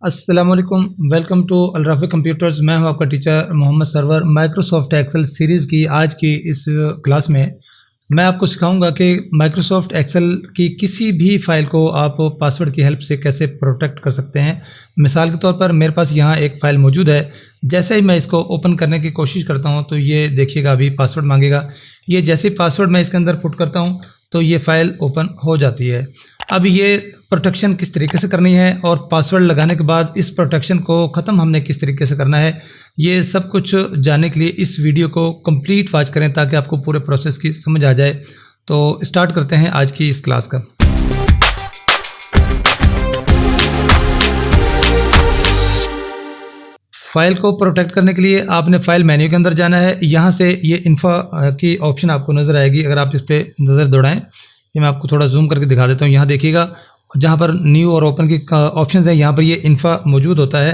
अस्सलाम वालेकुम, welcome to अलराफी computers. मैं हूं आपका teacher Mohammad Sarwar. Microsoft Excel series की आज की इस क्लास में मैं आपको सिखाऊंगा कि माइक्रोसॉफ्ट एक्सेल की किसी भी फाइल को आप पासवर्ड की हेल्प से कैसे प्रोटेक्ट कर सकते हैं। मिसाल के तौर पर मेरे पास यहाँ एक फ़ाइल मौजूद है। जैसे ही मैं इसको ओपन करने की कोशिश करता हूँ तो ये देखिएगा अभी पासवर्ड मांगेगा। ये जैसे ही पासवर्ड मैं इसके अंदर पुट करता हूँ तो ये फ़ाइल ओपन हो जाती है। अब ये प्रोटेक्शन किस तरीके से करनी है और पासवर्ड लगाने के बाद इस प्रोटेक्शन को ख़त्म हमने किस तरीके से करना है, ये सब कुछ जानने के लिए इस वीडियो को कंप्लीट वॉच करें ताकि आपको पूरे प्रोसेस की समझ आ जाए। तो स्टार्ट करते हैं आज की इस क्लास का। फाइल को प्रोटेक्ट करने के लिए आपने फाइल मेन्यू के अंदर जाना है। यहाँ से ये इन्फो की ऑप्शन आपको नज़र आएगी। अगर आप इस पर नज़र दौड़ाएं, ये मैं आपको थोड़ा जूम करके दिखा देता हूँ। यहाँ देखिएगा जहाँ पर न्यू और ओपन की ऑप्शंस हैं, यहाँ पर ये इन्फा मौजूद होता है।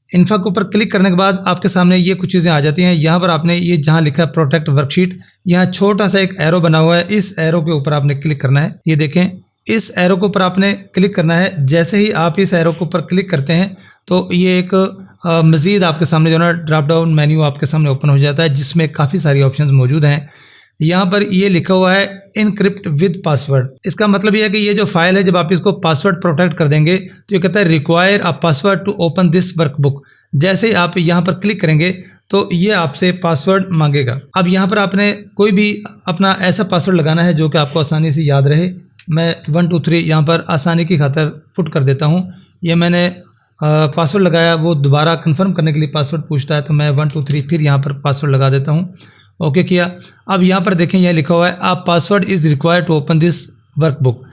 इन्फा के ऊपर क्लिक करने के बाद आपके सामने ये कुछ चीज़ें आ जाती हैं। यहाँ पर आपने ये जहाँ लिखा है प्रोटेक्ट वर्कशीट, यहाँ छोटा सा एक एरो बना हुआ है। इस एरो के ऊपर आपने क्लिक करना है। ये देखें, इस एरो के ऊपर आपने क्लिक करना है। जैसे ही आप इस एरो के ऊपर क्लिक करते हैं तो ये एक मज़ीद आपके सामने जो है ना ड्रॉप डाउन मेन्यू आपके सामने ओपन हो जाता है, जिसमें काफ़ी सारी ऑप्शंस मौजूद हैं। यहाँ पर ये लिखा हुआ है इनक्रिप्ट विद पासवर्ड। इसका मतलब ये है कि ये जो फाइल है, जब आप इसको पासवर्ड प्रोटेक्ट कर देंगे तो ये कहता है require a password to open this workbook. जैसे ही आप यहाँ पर क्लिक करेंगे तो ये आपसे पासवर्ड मांगेगा। अब यहाँ पर आपने कोई भी अपना ऐसा पासवर्ड लगाना है जो कि आपको आसानी से याद रहे। मैं 1 2 3 यहाँ पर आसानी की खातर पुट कर देता हूँ। ये मैंने पासवर्ड लगाया, वो दोबारा कंफर्म करने के लिए पासवर्ड पूछता है तो मैं 1 2 3 फिर यहाँ पर पासवर्ड लगा देता हूँ। ओके किया। अब यहाँ पर देखें, यह लिखा हुआ है आप password is required to open this workbook.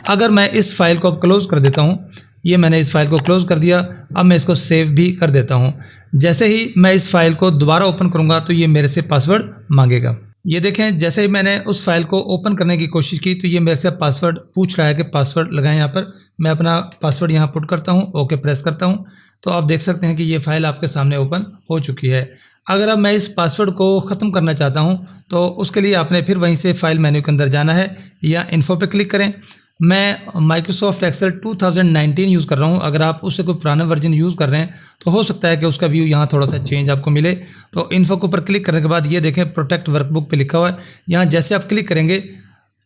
अगर मैं इस फाइल को अब क्लोज़ कर देता हूँ, ये मैंने इस फाइल को क्लोज़ कर दिया। अब मैं इसको सेव भी कर देता हूँ। जैसे ही मैं इस फाइल को दोबारा ओपन करूँगा तो ये मेरे से पासवर्ड मांगेगा। ये देखें, जैसे ही मैंने उस फाइल को ओपन करने की कोशिश की तो ये मेरे से पासवर्ड पूछ रहा है कि पासवर्ड लगाएं। यहाँ पर मैं अपना पासवर्ड यहाँ पुट करता हूँ, ओके प्रेस करता हूँ तो आप देख सकते हैं कि ये फाइल आपके सामने ओपन हो चुकी है। अगर अब मैं इस पासवर्ड को ख़त्म करना चाहता हूं तो उसके लिए आपने फिर वहीं से फाइल मेन्यू के अंदर जाना है या इन्फो पे क्लिक करें। मैं माइक्रोसॉफ्ट एक्सेल 2019 यूज़ कर रहा हूं। अगर आप उससे कोई पुराना वर्जन यूज़ कर रहे हैं तो हो सकता है कि उसका व्यू यहाँ थोड़ा सा चेंज आपको मिले। तो इन्फो के ऊपर क्लिक करने के बाद ये देखें प्रोटेक्ट वर्कबुक पे लिखा हुआ है। यहाँ जैसे आप क्लिक करेंगे,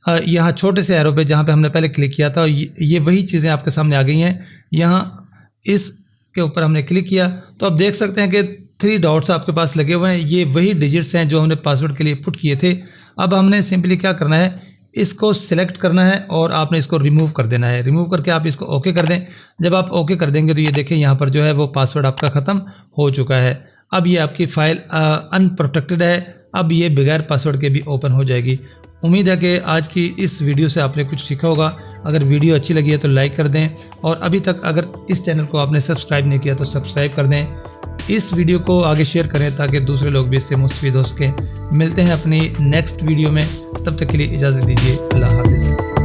यहाँ छोटे से एरो पे जहाँ पे हमने पहले क्लिक किया था, ये वही चीज़ें आपके सामने आ गई हैं। यहाँ इस के ऊपर हमने क्लिक किया तो आप देख सकते हैं कि 3 डॉट्स आपके पास लगे हुए हैं। ये वही डिजिट्स हैं जो हमने पासवर्ड के लिए पुट किए थे। अब हमने सिंपली क्या करना है, इसको सिलेक्ट करना है और आपने इसको रिमूव कर देना है। रिमूव करके आप इसको ओके कर दें। जब आप ओके कर देंगे तो ये देखें यहाँ पर जो है वो पासवर्ड आपका ख़त्म हो चुका है। अब ये आपकी फ़ाइल अनप्रोटेक्टेड है। अब ये बगैर पासवर्ड के भी ओपन हो जाएगी। उम्मीद है कि आज की इस वीडियो से आपने कुछ सीखा होगा। अगर वीडियो अच्छी लगी है तो लाइक कर दें और अभी तक अगर इस चैनल को आपने सब्सक्राइब नहीं किया तो सब्सक्राइब कर दें। इस वीडियो को आगे शेयर करें ताकि दूसरे लोग भी इससे मुस्तफ़ीद हो सकें। मिलते हैं अपनी नेक्स्ट वीडियो में, तब तक के लिए इजाज़त दीजिए। अल्लाह हाफ़िज़।